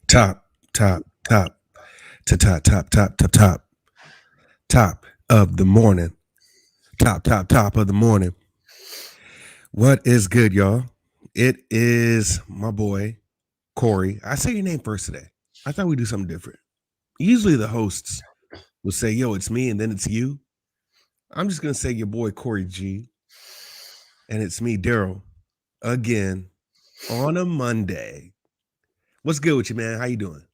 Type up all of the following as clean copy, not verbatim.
Top, top, top, to top, top, top, top, top, top of the morning. Top of the morning. What is good, y'all? It is my boy, Corey. I say your name first today. I thought we'd do something different. Usually the hosts will say, yo, it's me, and then it's you. I'm just going to say your boy, Corey G, and it's me, Daryl, again on a Monday. What's good with you, man? How you doing?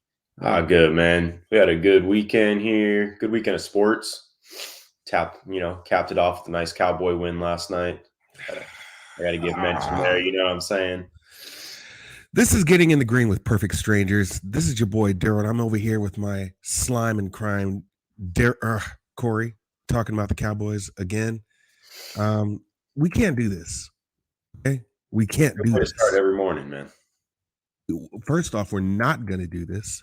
Good, man. We had a good weekend here. Good weekend of sports. Capped it off with a nice Cowboy win last night. I gotta give mention there. You know what I'm saying? This is Getting in the Green with Perfect Strangers. This is your boy Daryl, and I'm over here with my slime and crime, Corey, talking about the Cowboys again. We can't do this. Okay, we can't Good do way to start this. every morning, man. First off, we're not going to do this.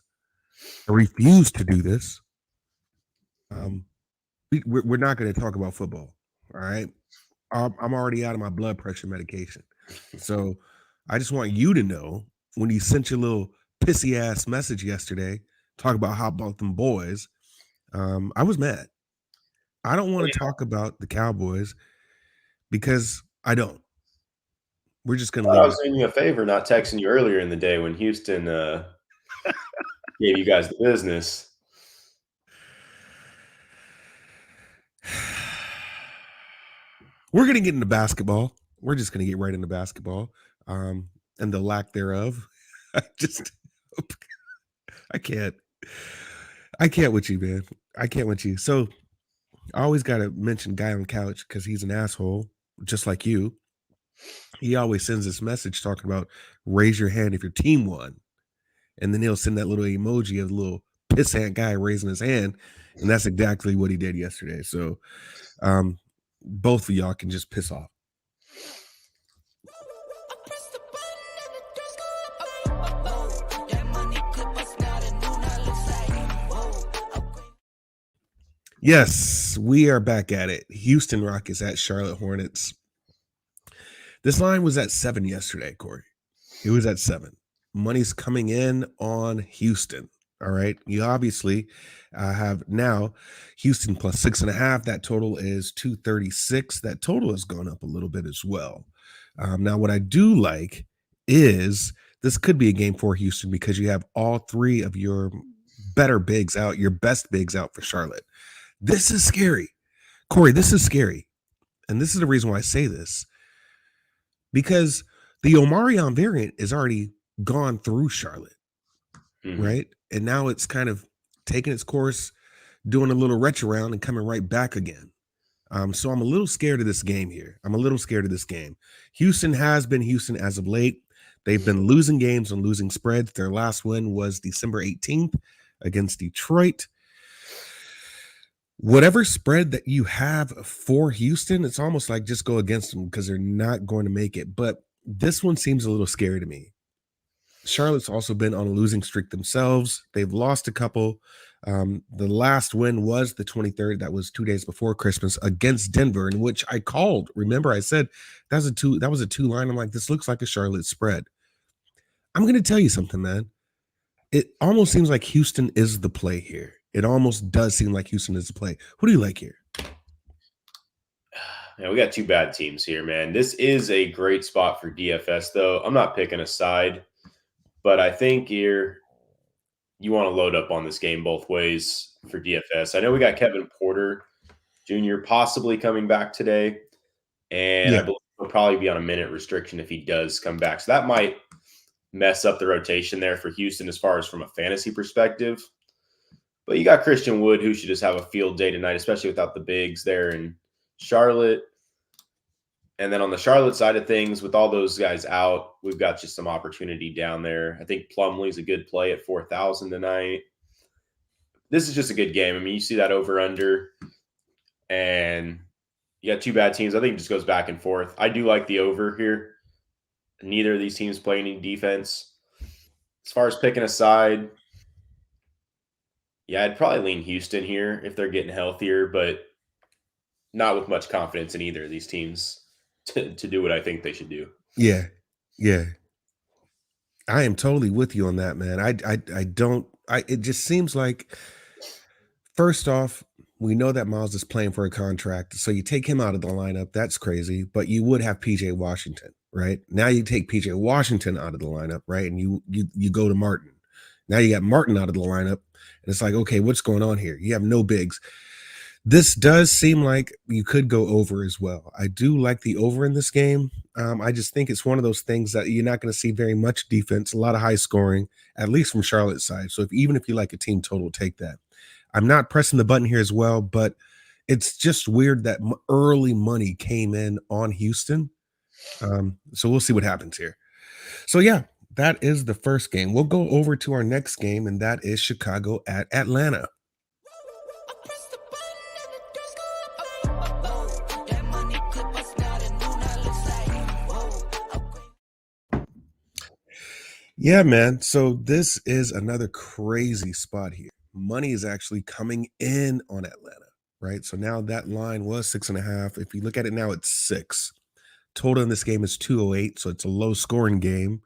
I refuse to do this. We're not going to talk about football. All right, I'm already out of my blood pressure medication, so I just want you to know when you sent your little pissy ass message yesterday, talk about how about them boys. I was mad. I don't want to talk about the Cowboys because I don't. We're just gonna I leave it. was doing you a favor not texting you earlier in the day when Houston gave you guys the business. We're gonna get into basketball. We're just gonna get right into basketball, and the lack thereof. I just, I can't. I can't with you, man. I can't with you. So I always gotta mention guy on couch because he's an asshole, just like you. He always sends this message talking about raise your hand if your team won. And then he'll send that little emoji of the little pissant guy raising his hand. And that's exactly what he did yesterday. So both of y'all can just piss off. Yes, we are back at it. Houston Rockets at Charlotte Hornets. This line was at 7 yesterday, Corey. It was at 7. Money's coming in on Houston. All right. You obviously have now Houston plus 6.5. That total is 236. That total has gone up a little bit as well. Now, what I do like is this could be a game for Houston because you have all three of your better bigs out, your best bigs out for Charlotte. This is scary. Corey, this is scary. And this is the reason why I say this. Because the Omarion variant is already gone through Charlotte, right? And now it's kind of taking its course, doing a little retro round and coming right back again. So I'm a little scared of this game here. I'm a little scared of this game. Houston has been Houston as of late. They've been losing games and losing spreads. Their last win was December 18th against Detroit. Whatever spread that you have for Houston, it's almost like just go against them because they're not going to make it. But this one seems a little scary to me. Charlotte's also been on a losing streak themselves. They've lost a couple. The last win was the 23rd. That was 2 days before Christmas against Denver, in which I called. Remember, I said that was a two line. I'm like, this looks like a Charlotte spread. I'm going to tell you something, man. It almost seems like Houston is the play here. It almost does seem like Houston is the play. Who do you like here? Yeah, we got two bad teams here, man. This is a great spot for DFS, though. I'm not picking a side, but I think you want to load up on this game both ways for DFS. I know we got Kevin Porter Jr. possibly coming back today, and I Yeah. believe he'll probably be on a minute restriction if he does come back. So that might mess up the rotation there for Houston as far as from a fantasy perspective. But you got Christian Wood, who should just have a field day tonight, especially without the bigs there in Charlotte. And then on the Charlotte side of things, with all those guys out, we've got just some opportunity down there. I think Plumlee's a good play at 4,000 tonight. This is just a good game. I mean, you see that over under, and you got two bad teams. I think it just goes back and forth. I do like the over here. Neither of these teams play any defense. As far as picking a side, yeah, I'd probably lean Houston here if they're getting healthier, but not with much confidence in either of these teams to do what I think they should do. Yeah. Yeah. I am totally with you on that, man. I don't it just seems like first off, we know that Miles is playing for a contract, so you take him out of the lineup. That's crazy, but you would have PJ Washington, right? Now you take PJ Washington out of the lineup, right? And you go to Martin. Now you got Martin out of the lineup, and it's like, okay, what's going on here? You have no bigs. This does seem like you could go over as well. I do like the over in this game. I just think it's one of those things that you're not going to see very much defense, a lot of high scoring, at least from Charlotte's side. So even if you like a team total, take that. I'm not pressing the button here as well, but it's just weird that early money came in on Houston. So we'll see what happens here. So yeah, that is the first game. We'll go over to our next game, and that is Chicago at Atlanta. Yeah, man. So this is another crazy spot here. Money is actually coming in on Atlanta, right? So now that line was 6.5. If you look at it now, it's 6. Total in this game is 208. So it's a low scoring game.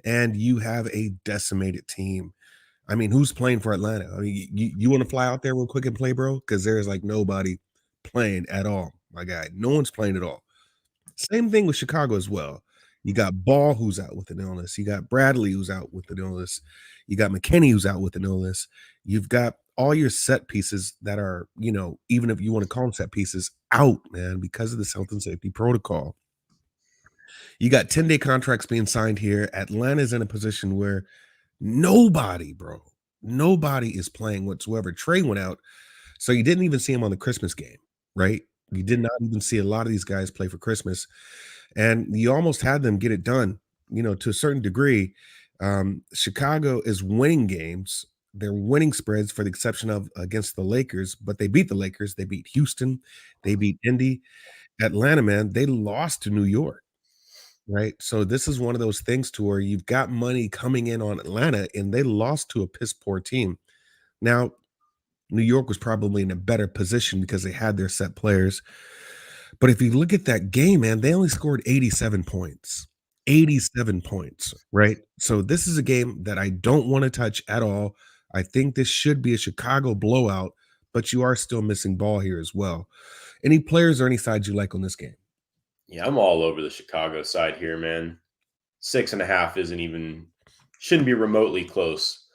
And you have a decimated team. I mean, who's playing for Atlanta? I mean, you want to fly out there real quick and play, bro? Because there's like nobody playing at all, my guy. No one's playing at all. Same thing with Chicago as well. You got Ball who's out with an illness. You got Bradley who's out with an illness. You got McKinney who's out with an illness. You've got all your set pieces that are, even if you want to call them set pieces, out, man, because of this health and safety protocol. You got 10-day contracts being signed here. Atlanta's in a position where nobody, bro, nobody is playing whatsoever. Trey went out, so you didn't even see him on the Christmas game, right? You did not even see a lot of these guys play for Christmas. And you almost had them get it done, to a certain degree. Chicago is winning games. They're winning spreads for the exception of against the Lakers, but they beat the Lakers. They beat Houston. They beat Indy. Atlanta, man, they lost to New York, right? So this is one of those things to where you've got money coming in on Atlanta and they lost to a piss poor team. Now, New York was probably in a better position because they had their set players. But if you look at that game, man, they only scored 87 points. 87 points, right? So this is a game that I don't want to touch at all. I think this should be a Chicago blowout, but you are still missing Ball here as well. Any players or any sides you like on this game? Yeah, I'm all over the Chicago side here, man. 6.5 shouldn't be remotely close.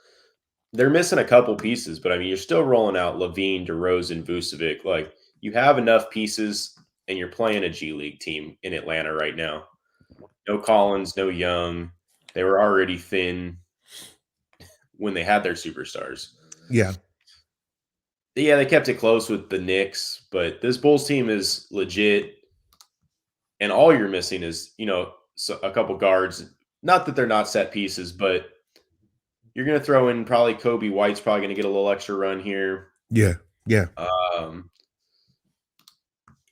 They're missing a couple pieces, but I mean, you're still rolling out Levine, DeRozan, Vucevic. Like, you have enough pieces, and you're playing a G League team in Atlanta right now. No Collins, no Young. They were already thin when they had their superstars. Yeah. Yeah, they kept it close with the Knicks, but this Bulls team is legit. And all you're missing is, a couple guards. Not that they're not set pieces, but you're going to throw in probably Kobe White's probably going to get a little extra run here. Yeah. Yeah.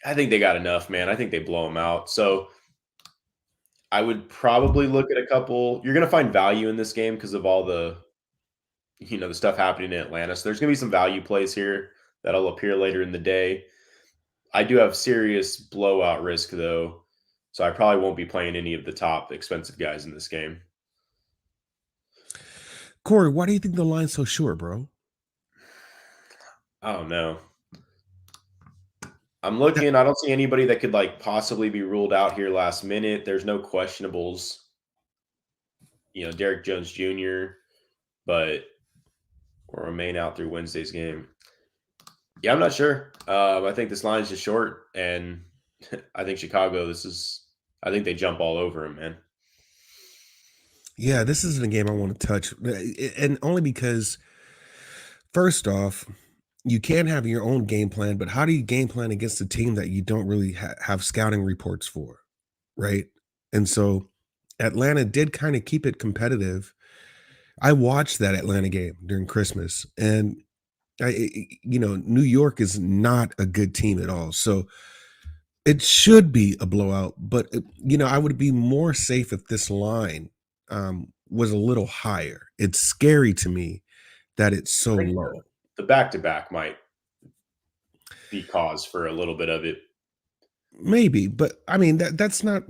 I think they got enough, man. I think they blow them out. So I would probably look at a couple. You're going to find value in this game because of all the, the stuff happening in Atlanta. So there's going to be some value plays here that'll appear later in the day. I do have serious blowout risk, though. So I probably won't be playing any of the top expensive guys in this game. Corey, why do you think the line's so short, bro? I don't know. I'm looking. I don't see anybody that could possibly be ruled out here last minute. There's no questionables. Derek Jones Jr., but will remain out through Wednesday's game. Yeah, I'm not sure. I think this line is just short, and I think Chicago. I think they jump all over him, man. Yeah, this isn't a game I want to touch, and only because, first off, you can have your own game plan, but how do you game plan against a team that you don't really have scouting reports for, right? And so Atlanta did kind of keep it competitive. I watched that Atlanta game during Christmas, and New York is not a good team at all. So it should be a blowout, but I would be more safe if this line was a little higher. It's scary to me that it's so low. The back-to-back might be cause for a little bit of it. Maybe, but I mean that's not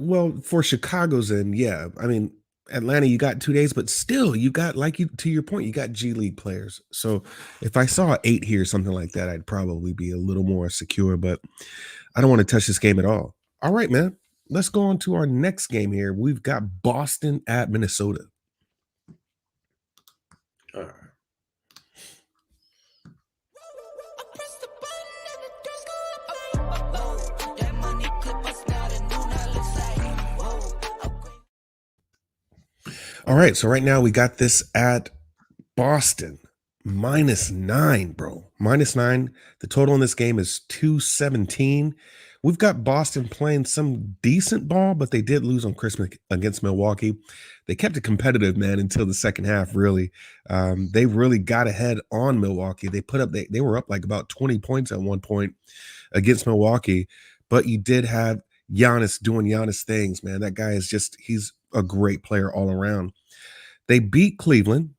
for Chicago's end. Yeah, I mean Atlanta, you got 2 days, but still, you got to your point, you got G League players. So if I saw 8 here, something like that, I'd probably be a little more secure. But I don't want to touch this game at all. All right, man. Let's go on to our next game here. We've got Boston at Minnesota. All right. All right, so right now we got this at Boston -9, bro. -9. The total in this game is 217. We've got Boston playing some decent ball, but they did lose on Christmas against Milwaukee. They kept it competitive, man, until the second half, really. They really got ahead on Milwaukee. They were up like about 20 points at one point against Milwaukee, but you did have Giannis doing Giannis things, man. That guy he's a great player all around. They beat Cleveland,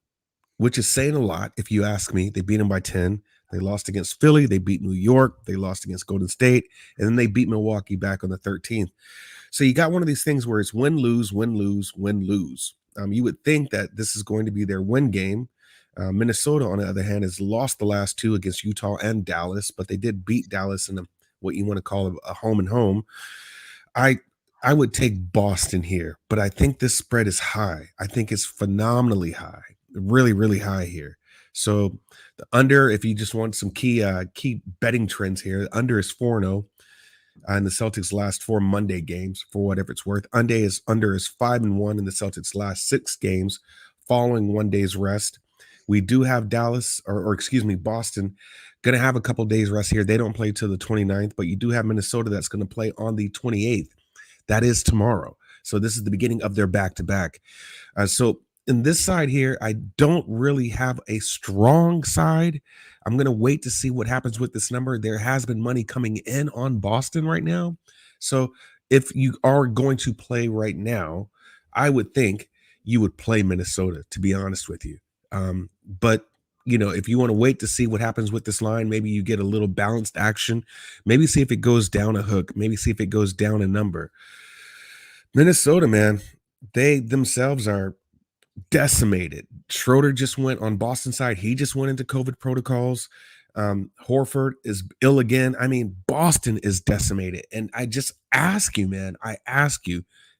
which is saying a lot if you ask me. They beat them by 10. They lost against Philly. They beat New York. They lost against Golden State. And then they beat Milwaukee back on the 13th. So you got one of these things where it's win, lose, win, lose, win, lose. You would think that this is going to be their win game. Minnesota, on the other hand, has lost the last two against Utah and Dallas, but they did beat Dallas in what you want to call a home and home. I would take Boston here, but I think this spread is high. I think it's phenomenally high, really, really high here. So the under, if you just want some key betting trends here, the under is 4-0 in the Celtics' last 4 Monday games, for whatever it's worth. Under is 5-1 in the Celtics' last 6 games, following 1 day's rest. We do have Dallas, or excuse me, Boston, going to have a couple days rest here. They don't play till the 29th, but you do have Minnesota that's going to play on the 28th. That is tomorrow. So this is the beginning of their back-to-back. So in this side here, I don't really have a strong side. I'm going to wait to see what happens with this number. There has been money coming in on Boston right now. So if you are going to play right now, I would think you would play Minnesota, to be honest with you. But if you want to wait to see what happens with this line, maybe you get a little balanced action. Maybe see if it goes down a hook. Maybe see if it goes down a number. Minnesota, man, they themselves are decimated. Schroeder just went on Boston side. He just went into COVID protocols. Horford is ill again. I mean, Boston is decimated. And I just ask you, man,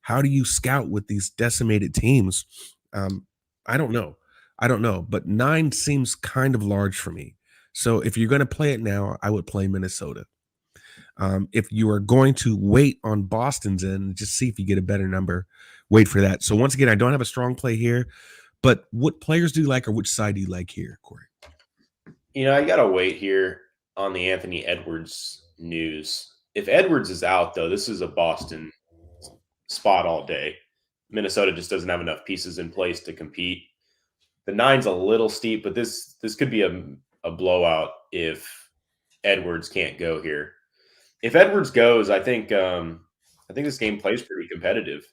how do you scout with these decimated teams? I don't know. But 9 seems kind of large for me. So if you're going to play it now, I would play Minnesota. If you are going to wait on Boston's end, just see if you get a better number, wait for that. So once again, I don't have a strong play here, but what players do you like, or which side do you like here, Corey? I got to wait here on the Anthony Edwards news. If Edwards is out, though, this is a Boston spot all day. Minnesota just doesn't have enough pieces in place to compete. The 9's a little steep, but this could be a blowout if Edwards can't go here. If Edwards goes, I think this game plays pretty competitive.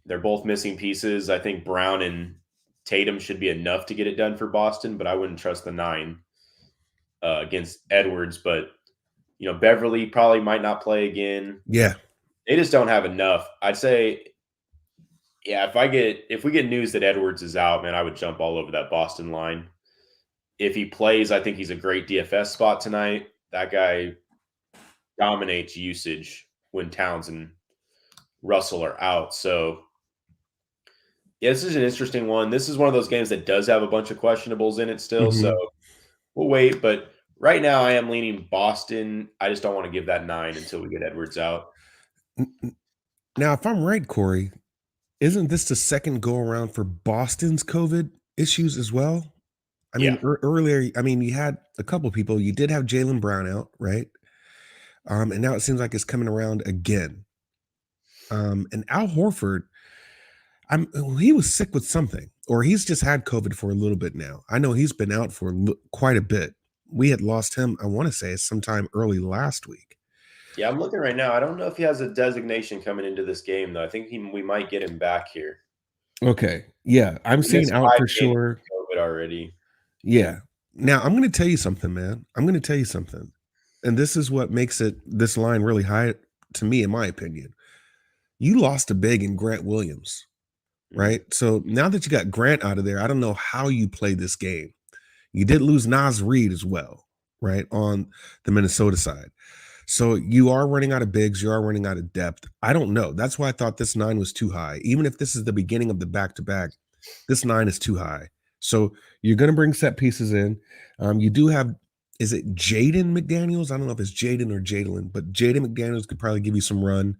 They're both missing pieces. I think Brown and Tatum should be enough to get it done for Boston, but I wouldn't trust the 9 against Edwards. But Beverly probably might not play again. Yeah, they just don't have enough. I'd say, yeah, if we get news that Edwards is out, man, I would jump all over that Boston line. If he plays, I think he's a great DFS spot tonight. That guy dominates usage when Towns and Russell are out. So, yeah, this is an interesting one. This is one of those games that does have a bunch of questionables in it still. Mm-hmm. So we'll wait. But right now I am leaning Boston. I just don't want to give that 9 until we get Edwards out. Now, if I'm right, Corey, isn't this the second go around for Boston's COVID issues as well? I mean, earlier, you had a couple people. You did have Jaylen Brown out, right? And now it seems like it's coming around again. And Al Horford, he was sick with something, or he's just had COVID for a little bit now. I know he's been out for quite a bit. We had lost him, I want to say, sometime early last week. Yeah, I'm looking right now. I don't know if he has a designation coming into this game, though. I think we might get him back here. Okay. Yeah, I'm seeing out for sure. COVID already. Yeah. Now, I'm going to tell you something, man. I'm going to tell you something. And this is what makes this line really high to me, in my opinion. You lost a big in Grant Williams. Mhm. right? So now that you got Grant out of there, I don't know how you play this game. You did lose Nas Reed as well, right, on the Minnesota side. So you are running out of bigs, you are running out of depth. I don't know. That's why I thought this 9 was too high. Even if this is the beginning of the back-to-back, this 9 is too high. So you're going to bring set pieces in. You do have, is it Jaden McDaniels? I don't know if it's Jaden or Jadalyn, but Jaden McDaniels could probably give you some run.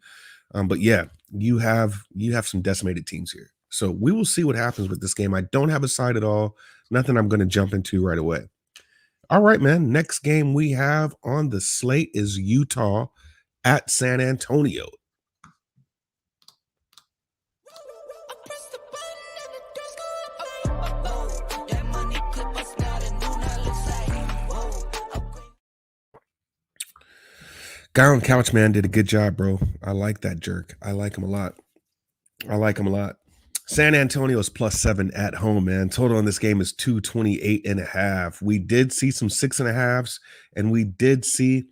But yeah, you have some decimated teams here. So we will see what happens with this game. I don't have a side at all. Nothing I'm going to jump into right away. All right, man. Next game we have on the slate is Utah at San Antonio. Guy on couch, man, did a good job, bro. I like that jerk. I like him a lot. I like him a lot. San Antonio is +7 at home, man. Total on this game is 228.5. We did see some 6.5s, and we did see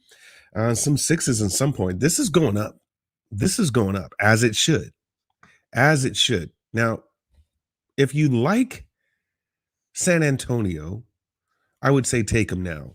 some sixes in some point. This is going up. This is going up as it should. As it should. Now, if you like San Antonio, I would say take them now.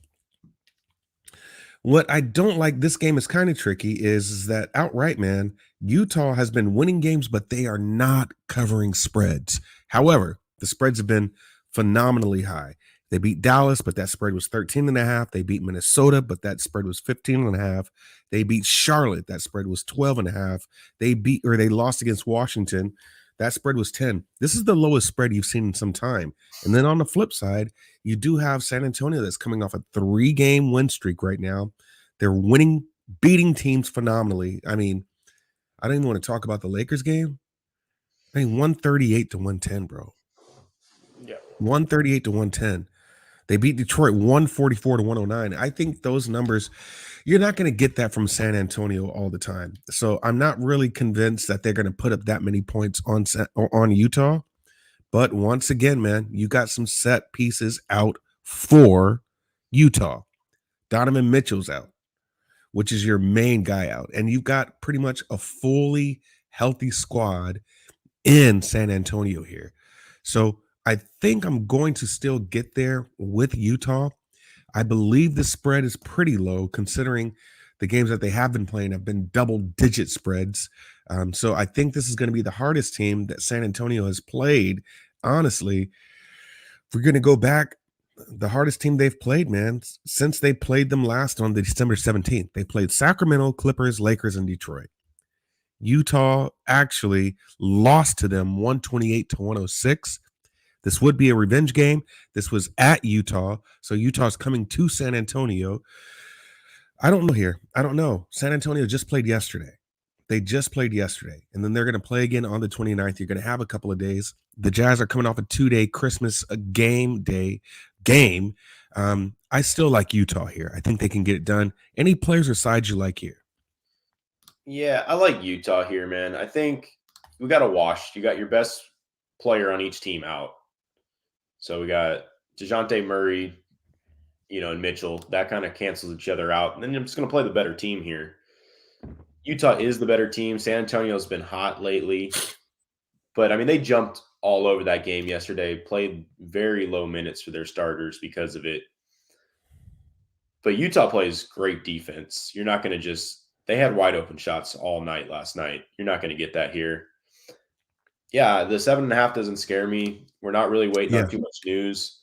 What I don't like, this game is kind of tricky, is that outright, man, Utah has been winning games, but they are not covering spreads. However, the spreads have been phenomenally high. They beat Dallas, but that spread was 13.5. They beat Minnesota, but that spread was 15.5. They beat Charlotte, that spread was 12.5. They lost against Washington. That spread was 10. This is the lowest spread you've seen in some time. And then on the flip side, you do have San Antonio that's coming off a 3-game win streak right now. They're winning, beating teams phenomenally. I mean, I don't even want to talk about the Lakers game. I mean, 138 to 110, bro. Yeah. 138 to 110. They beat Detroit 144 to 109. I think those numbers, you're not going to get that from San Antonio all the time. So I'm not really convinced that they're going to put up that many points on Utah. But once again, man, you got some set pieces out for Utah. Donovan Mitchell's out, which is your main guy out. And you've got pretty much a fully healthy squad in San Antonio here. So I think I'm going to still get there with Utah. I believe the spread is pretty low considering the games that they have been playing have been double-digit spreads. So I think this is going to be the hardest team that San Antonio has played. Honestly, if we're going to go back, the hardest team they've played, man, since they played them last on December 17th. They played Sacramento, Clippers, Lakers, and Detroit. Utah actually lost to them 128 to 106. This would be a revenge game. This was at Utah. So Utah's coming to San Antonio. I don't know here. I don't know. San Antonio just played yesterday. They just played yesterday. And then they're going to play again on the 29th. You're going to have a couple of days. The Jazz are coming off a 2-day Christmas game day game. I still like Utah here. I think they can get it done. Any players or sides you like here? Yeah, I like Utah here, man. I think we got a wash. You got your best player on each team out. So we got DeJounte Murray, and Mitchell. That kind of cancels each other out. And then I'm just going to play the better team here. Utah is the better team. San Antonio's been hot lately. But, I mean, they jumped all over that game yesterday, played very low minutes for their starters because of it. But Utah plays great defense. You're not going to they had wide open shots all night last night. You're not going to get that here. Yeah, the 7.5 doesn't scare me. We're not really waiting on too much news.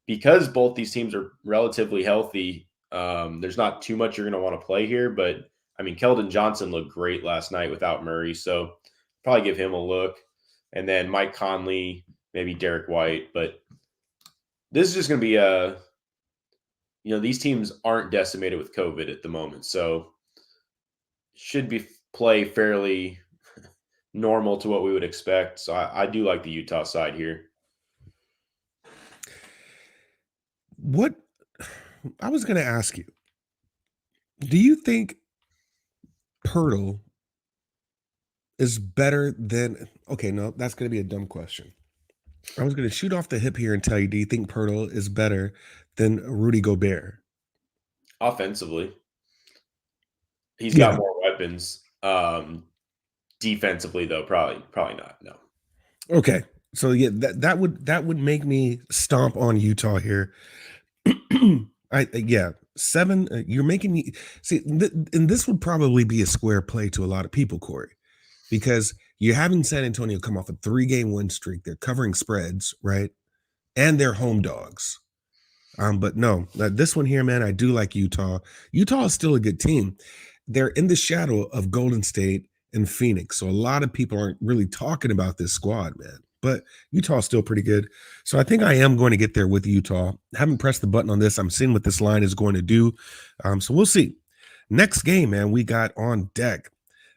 Because both these teams are relatively healthy, there's not too much you're going to want to play here. But, I mean, Keldon Johnson looked great last night without Murray. So probably give him a look. And then Mike Conley, maybe Derek White. But this is just going to be these teams aren't decimated with COVID at the moment. So should be play fairly normal to what we would expect. So I do like the Utah side here. What I was going to ask you, do you think Pirtle is better than, okay, no, that's going to be a dumb question. I was going to shoot off the hip here and tell you, do you think Pirtle is better than Rudy Gobert? Offensively, he's got Yeah. more weapons. Defensively, though, probably not. No. Okay. So yeah, that would make me stomp on Utah here. Yeah, 7, you're making me see, and this would probably be a square play to a lot of people, Corey, because you're having San Antonio come off a 3-game win streak. They're covering spreads, right? And they're home dogs. But no, this one here, man, I do like Utah. Utah is still a good team. They're in the shadow of Golden State and Phoenix, so a lot of people aren't really talking about this squad, man. But Utah's still pretty good. So I think I am going to get there with Utah. Haven't pressed the button on this. I'm seeing what this line is going to do. So we'll see. Next game, man, we got on deck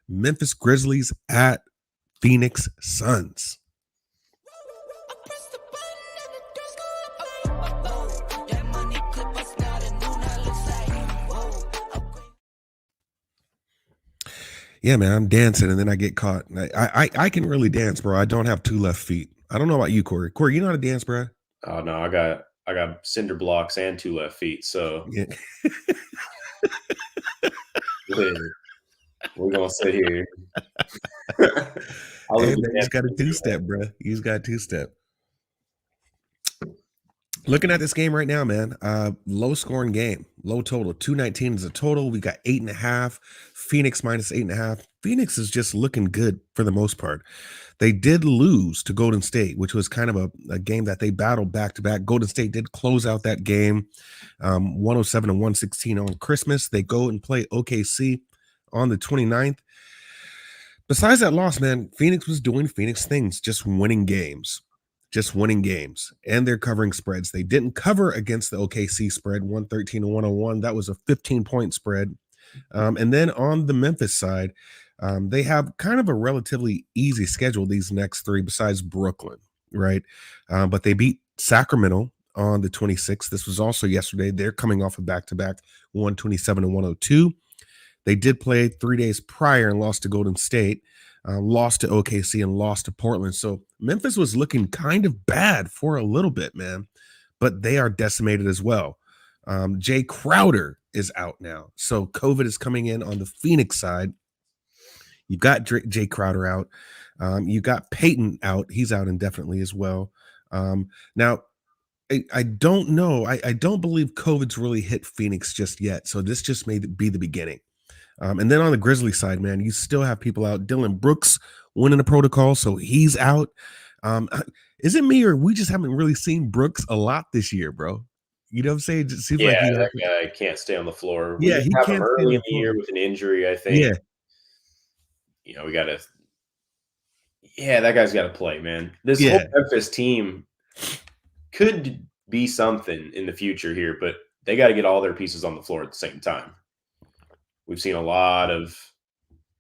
Memphis Grizzlies at Phoenix Suns. Yeah, man, I'm dancing and then I get caught. I can really dance, bro. I don't have 2 left feet. I don't know about you, Corey. Corey, you know how to dance, bro? Oh no, I got cinder blocks and 2 left feet. So Yeah. we're gonna sit here. I'll Hey, leave man, you just got a the dance. 2-step, bro. You just got a 2-step. Looking at this game right now, man, low scoring game, low total. 219 is a total. We got 8.5. Phoenix minus 8.5. Phoenix is just looking good for the most part. They did lose to Golden State, which was kind of a game that they battled back to back. Golden State did close out that game 107 and 116 on Christmas. They go and play OKC on the 29th. Besides that loss, man, Phoenix was doing Phoenix things, just winning games. Just winning games. And they're covering spreads. They didn't cover against the OKC spread, 113 to 101. That was a 15-point spread. And then on the Memphis side, they have kind of a relatively easy schedule these next 3 besides Brooklyn, right? But they beat Sacramento on the 26th. This was also yesterday. They're coming off a back-to-back 127 and 102. They did play 3 days prior and lost to Golden State, lost to OKC, and lost to Portland. So Memphis was looking kind of bad for a little bit, man, but they are decimated as well. Jay Crowder is out now. So COVID is coming in on the Phoenix side. You've got Jay Crowder out. You got Peyton out. He's out indefinitely as well. Now, I don't know. I don't believe COVID's really hit Phoenix just yet. So this just may be the beginning. And then on the Grizzly side, man, you still have people out. Dylan Brooks winning the protocol, so he's out. Is it me or we just haven't really seen Brooks a lot this year, bro? You know what I'm saying? It just seems Yeah, like he, that guy can't stay on the floor. We yeah, didn't he have him can't stay on early the in the floor. year with an injury, I think. Yeah, We gotta that guy's gotta play, man. This whole yeah, Memphis team could be something in the future here, but they gotta get all their pieces on the floor at the same time. We've seen a lot of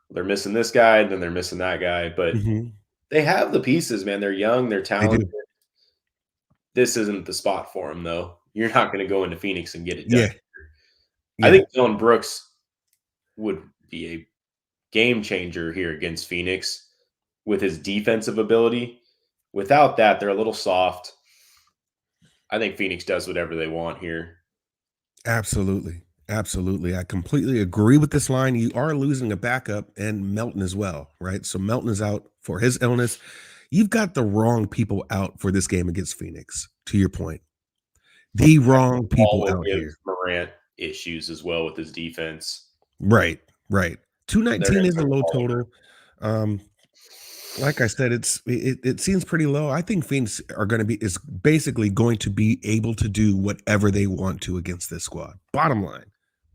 they're missing this guy, then they're missing that guy, but hmm they have the pieces, man. They're young, they're they talented. do. This isn't the spot for them, though. You're not going to go into Phoenix and get it done. Yeah, I yeah, think Dylan Brooks would be a game changer here against Phoenix with his defensive ability. Without that, they're a little soft. I think Phoenix does whatever they want here. absolutely. Absolutely. I completely agree with this line. You are losing a backup and Melton as well, right? So Melton is out for his illness. You've got the wrong people out for this game against Phoenix, to your point. The wrong Paul people will out give here. Morant issues as well with his defense. Right, right. They're 219 going is a to low Paul. total. Um, like I said, it seems pretty low. I think Phoenix is basically going to be able to do whatever they want to against this squad. Bottom line.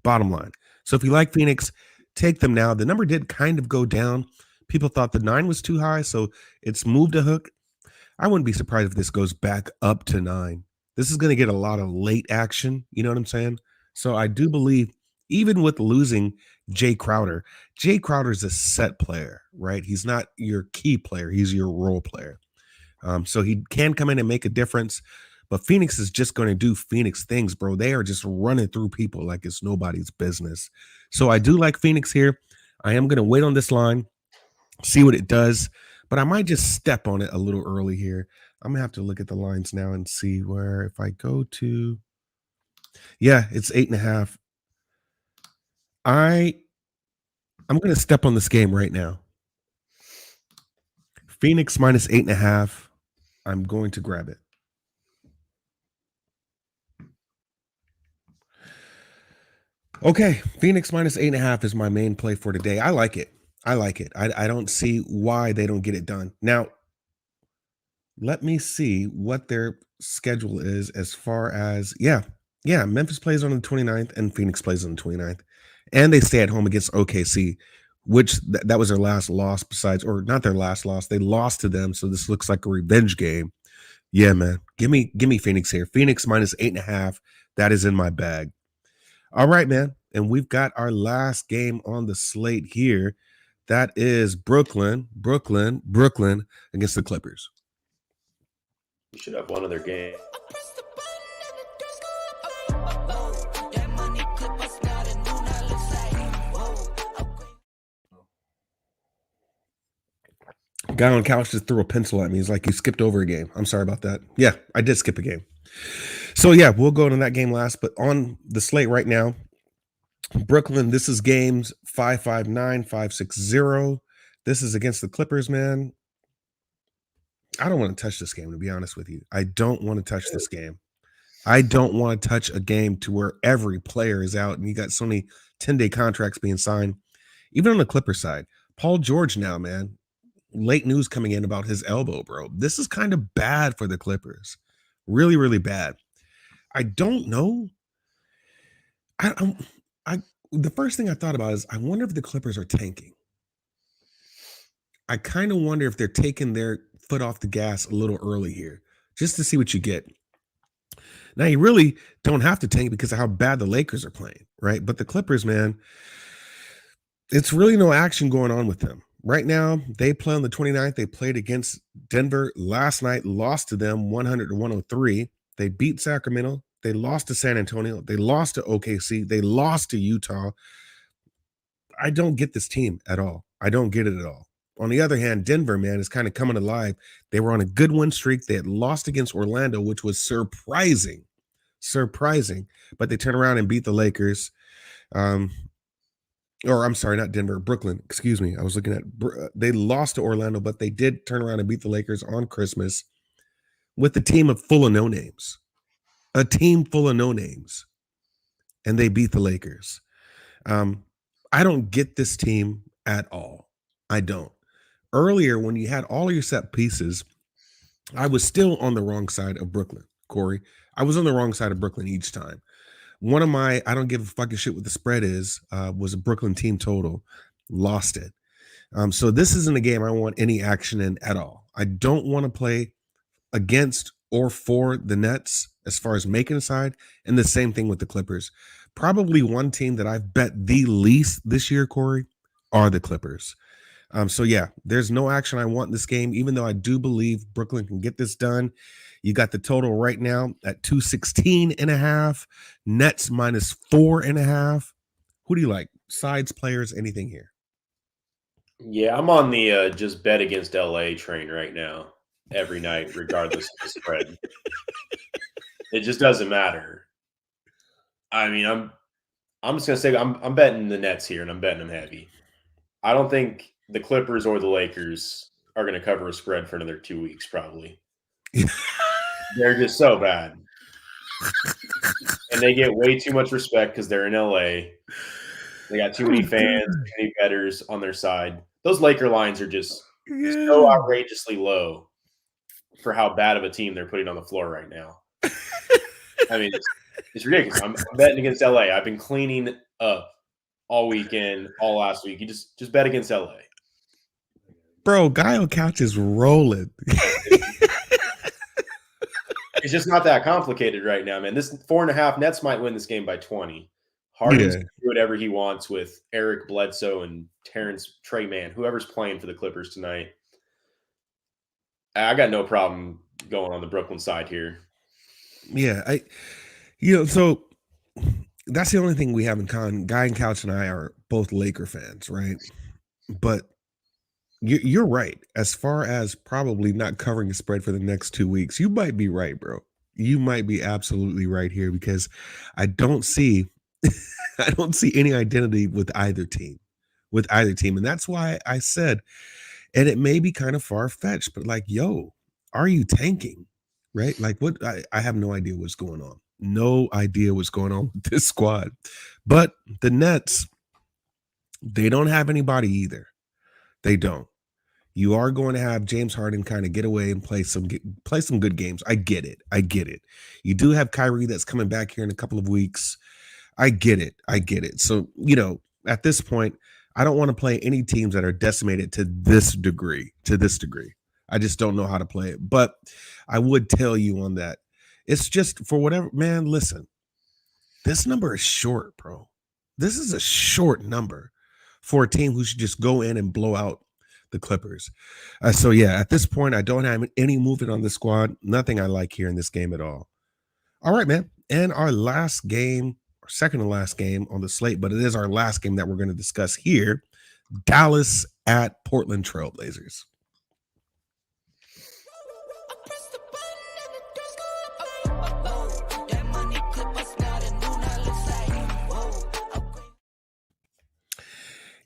Bottom line. So if you like Phoenix, take them now. The number did kind of go down. People thought the 9 was too high, so it's moved a hook. I wouldn't be surprised if this goes back up to 9. This is going to get a lot of late action. You know what I'm saying? So I do believe, even with losing Jay Crowder is a set player, right? He's not your key player, he's your role player. So he can come in and make a difference. But Phoenix is just going to do Phoenix things, bro. They are just running through people like it's nobody's business. So I do like Phoenix here. I am going to wait on this line, see what it does, but I might just step on it a little early here. I'm gonna have to look at the lines now and see where if I go to, yeah, it's 8.5. I'm gonna step on this game right now. Phoenix minus 8.5. I'm going to grab it. Okay, Phoenix minus 8.5 is my main play for today. I like it. I don't see why they don't get it done. Now, let me see what their schedule is as far as Memphis plays on the 29th and Phoenix plays on the 29th. And they stay at home against OKC, which that was their last loss besides, or not their last loss. They lost to them, so this looks like a revenge game. Yeah, man. Give me Phoenix here. Phoenix minus 8.5. That is in my bag. All right, man. And we've got our last game on the slate here. That is Brooklyn against the Clippers. You should have one other game. Guy on couch just threw a pencil at me. He's like, you skipped over a game. I'm sorry about that. Yeah, I did skip a game. So yeah, we'll go into that game last. But on the slate right now, Brooklyn, this is games 559, 560. This is against the Clippers, man. I don't want to touch this game, to be honest with you. I don't want to touch this game. I don't want to touch a game to where every player is out and you got so many 10-day contracts being signed. Even on the Clipper side, Paul George now, man. Late news coming in about his elbow, bro. This is kind of bad for the Clippers. Really, really bad. I don't know. The first thing I thought about is I wonder if the Clippers are tanking. I kind of wonder if they're taking their foot off the gas a little early here, just to see what you get. Now, you really don't have to tank because of how bad the Lakers are playing, right? But the Clippers, man, it's really no action going on with them. Right now, they play on the 29th. They played against Denver last night, lost to them 100-103. They beat Sacramento. They lost to San Antonio. They lost to OKC. They lost to Utah. I don't get this team at all. I don't get it at all. On the other hand, Denver, man, is kind of coming alive. They were on a good win streak. They had lost against Orlando, which was surprising, but they turned around and beat the Lakers. Or I'm sorry, not Denver, Brooklyn. Excuse me. I was looking at, they lost to Orlando, but they did turn around and beat the Lakers on Christmas with a team full of no names. A team full of no names. And they beat the Lakers. I don't get this team at all. I don't. Earlier, when you had all of your set pieces, I was still on the wrong side of Brooklyn, Corey. I was on the wrong side of Brooklyn each time. One of my, I don't give a fucking shit what the spread is, was a Brooklyn team total. Lost it. So this isn't a game I want any action in at all. I don't want to play against or for the Nets as far as making a side, and the same thing with the Clippers. Probably one team that I've bet the least this year, Corey, are the Clippers. So yeah, there's no action I want in this game, even though I do believe Brooklyn can get this done. You got the total right now at 216.5, Nets minus 4.5. Who do you like? Sides, players, anything here? Yeah, I'm on the just bet against LA train right now, every night, regardless of the spread. It just doesn't matter. I mean, I'm just gonna say I'm betting the Nets here, and I'm betting them heavy. I don't think the Clippers or the Lakers are going to cover a spread for another 2 weeks, probably. They're just so bad. And they get way too much respect because they're in LA. They got too many fans, too many bettors on their side. Those Laker lines are just so outrageously low for how bad of a team they're putting on the floor right now. I mean, it's ridiculous. I'm betting against LA. I've been cleaning up all weekend, all last week. You just bet against LA. Bro, guy on couch is rolling. It's just not that complicated right now, man. This 4.5 Nets might win this game by 20. Harden's can do whatever he wants with Eric Bledsoe and Trey Mann, whoever's playing for the Clippers tonight. I got no problem going on the Brooklyn side here. Yeah, so that's the only thing we have in common. Guy and Couch and I are both Laker fans, right? But you're right. As far as probably not covering the spread for the next 2 weeks, you might be right, bro. You might be absolutely right here because I don't see any identity with either team. And that's why I said And it may be kind of far-fetched, but like, yo, are you tanking? Right? Like what I have no idea what's going on. No idea what's going on with this squad. But the Nets, they don't have anybody either. They don't. You are going to have James Harden kind of get away and play some good games. I get it. I get it. You do have Kyrie that's coming back here in a couple of weeks. I get it. I get it. So, at this point, I don't want to play any teams that are decimated to this degree, I just don't know how to play it. But I would tell you on that. It's just for whatever, man, listen. This number is short, bro. This is a short number for a team who should just go in and blow out the Clippers. So yeah, at this point, I don't have any movement on the squad. Nothing I like here in this game at all. All right, man. And our last game, or second to last game on the slate, but it is our last game that we're going to discuss here. Dallas at Portland Trailblazers.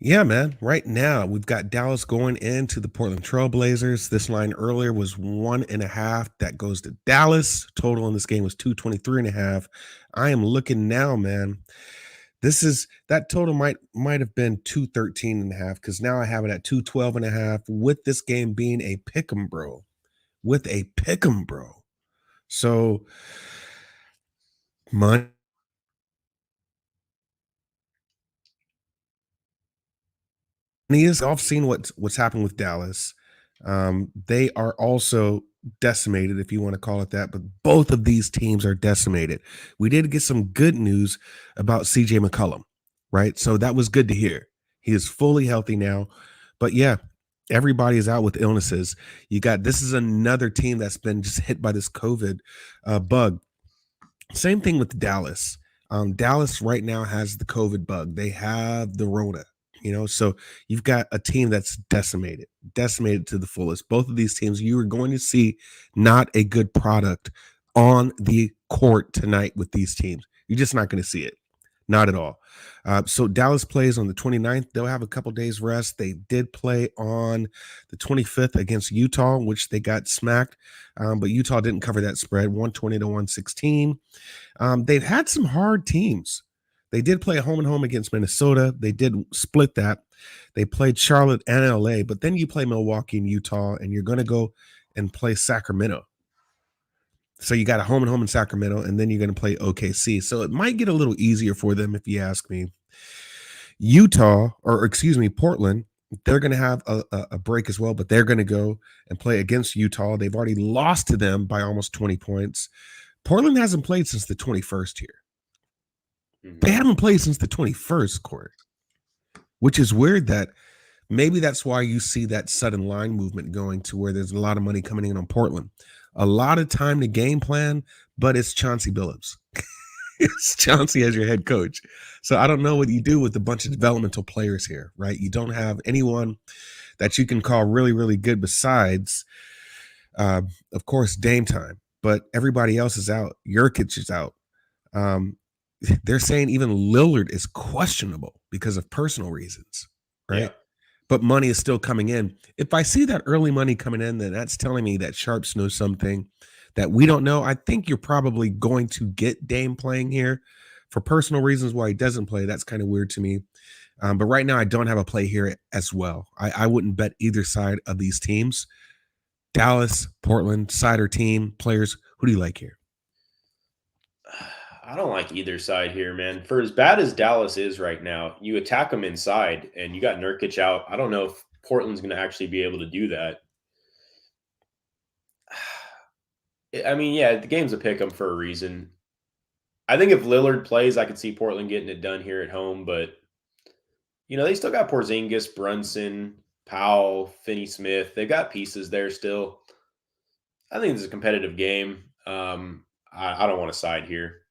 Yeah, man. Right now, we've got Dallas going into the Portland Trailblazers. This line earlier was 1.5. That goes to Dallas. Total in this game was 223.5. I am looking now, man. That total might have been 213.5 because now I have it at 212.5 with this game being a pick'em, bro. So money is I've seen what's happened with Dallas. They are also decimated, if you want to call it that, but both of these teams are decimated. We did get some good news about CJ McCollum, right? So that was good to hear. He is fully healthy now. But yeah, everybody is out with illnesses. This is another team that's been just hit by this COVID bug. Same thing with Dallas. Dallas right now has the COVID bug. They have the Rona, so you've got a team that's decimated to the fullest. Both of these teams, you are going to see not a good product on the court tonight with these teams. You're just not going to see it. Not at all. So Dallas plays on the 29th. They'll have a couple days rest. They did play on the 25th against Utah, which they got smacked. But Utah didn't cover that spread, 120 to 116. They've had some hard teams. They did play home and home against Minnesota. They did split that. They played Charlotte and LA, but then you play Milwaukee and Utah, and you're going to go and play Sacramento. So you got a home and home in Sacramento, and then you're going to play OKC. So it might get a little easier for them if you ask me. Portland, they're going to have a break as well, but they're going to go and play against Utah. They've already lost to them by almost 20 points. Portland hasn't played since the 21st here. Mm-hmm. They haven't played since the 21st, Corey, which is weird that maybe that's why you see that sudden line movement going to where there's a lot of money coming in on Portland. A lot of time to game plan, but it's Chauncey Billups. It's Chauncey as your head coach. So I don't know what you do with a bunch of developmental players here, right? You don't have anyone that you can call really, really good besides, of course, Dame Time. But everybody else is out. Jokic is out. They're saying even Lillard is questionable because of personal reasons, right? Yeah. But money is still coming in. If I see that early money coming in, then that's telling me that Sharps knows something that we don't know. I think you're probably going to get Dame playing here for personal reasons why he doesn't play. That's kind of weird to me. But right now, I don't have a play here as well. I wouldn't bet either side of these teams. Dallas, Portland, side or team, players. Who do you like here? I don't like either side here, man. For as bad as Dallas is right now, you attack them inside, and you got Nurkic out. I don't know if Portland's going to actually be able to do that. I mean, yeah, the game's a pick 'em for a reason. I think if Lillard plays, I could see Portland getting it done here at home, but they still got Porzingis, Brunson, Powell, Finney-Smith. They've got pieces there still. I think it's a competitive game. I don't want to side here.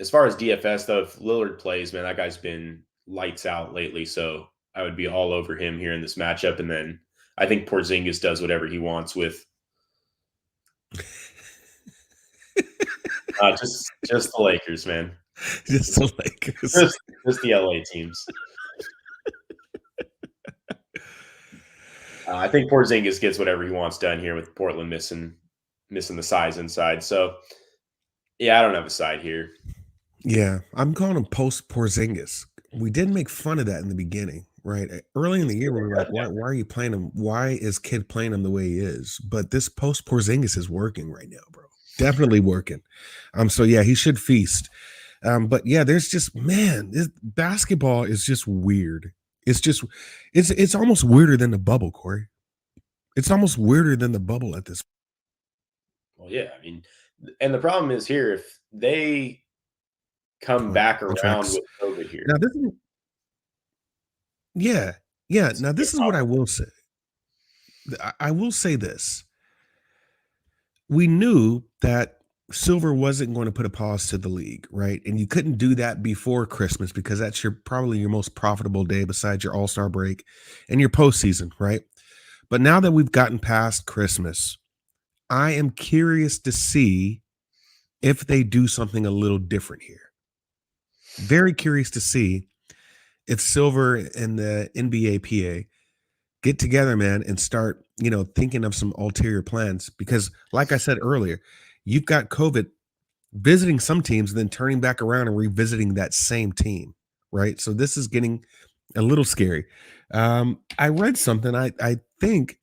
As far as DFS, though, if Lillard plays, man, that guy's been lights out lately. So I would be all over him here in this matchup. And then I think Porzingis does whatever he wants with just the Lakers, man. Just the Lakers. Just the LA teams. I think Porzingis gets whatever he wants done here with Portland missing the size inside. So yeah, I don't have a side here. Yeah, I'm calling him post Porzingis. We did make fun of that in the beginning, right? Early in the year, we were like, why are you playing him? Why is Kid playing him the way he is? But this post Porzingis is working right now, bro. Definitely working. So yeah, he should feast. But yeah, there's just, man, this basketball is just weird. It's just it's almost weirder than the bubble, Corey. It's almost weirder than the bubble at this. Well, yeah, I mean, and the problem is here if they come back around Contracts. with COVID here. Now this is yeah, yeah. It's Now gonna be a this is what I problem. will say. I will say this. We knew that Silver wasn't going to put a pause to the league, right? And you couldn't do that before Christmas because that's probably your most profitable day besides your All-Star break and your postseason, right? But now that we've gotten past Christmas, I am curious to see if they do something a little different here. Very curious to see if Silver and the NBA PA get together, man, and start, thinking of some ulterior plans. Because, like I said earlier, you've got COVID visiting some teams and then turning back around and revisiting that same team, right? So this is getting a little scary. I read something. I think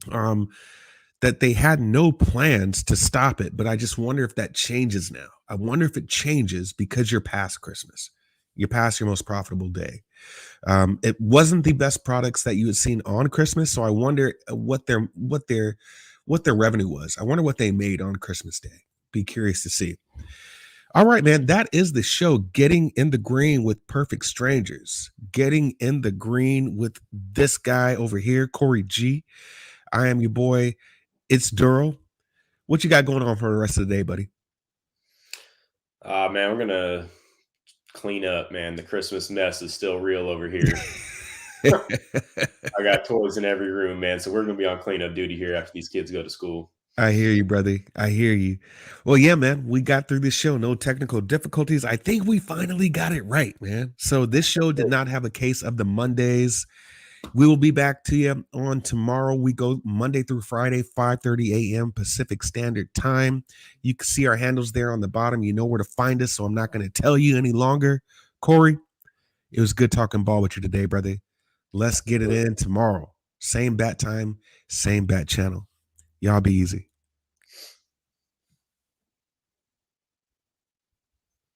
that they had no plans to stop it, but I just wonder if that changes now. I wonder if it changes because you're past Christmas. You're past your most profitable day. It wasn't the best products that you had seen on Christmas, so I wonder what their revenue was. I wonder what they made on Christmas Day. Be curious to see. All right, man, that is the show. Getting in the green with perfect strangers. Getting in the green with this guy over here, Corey G. I am your boy. It's Duro. What you got going on for the rest of the day, buddy? Man, we're gonna clean up, man. The Christmas mess is still real over here. I got toys in every room, man. So we're gonna be on cleanup duty here after these kids go to school. I hear you, brother. I hear you. Well, yeah, man, we got through this show. No technical difficulties. I think we finally got it right, man. So this show did not have a case of the Mondays. We will be back to you on tomorrow. We go Monday through Friday, 5:30 a.m. Pacific Standard Time. You can see our handles there on the bottom. You know where to find us, so I'm not going to tell you any longer. Corey, it was good talking ball with you today, brother. Let's get it in tomorrow. Same bat time, same bat channel. Y'all be easy.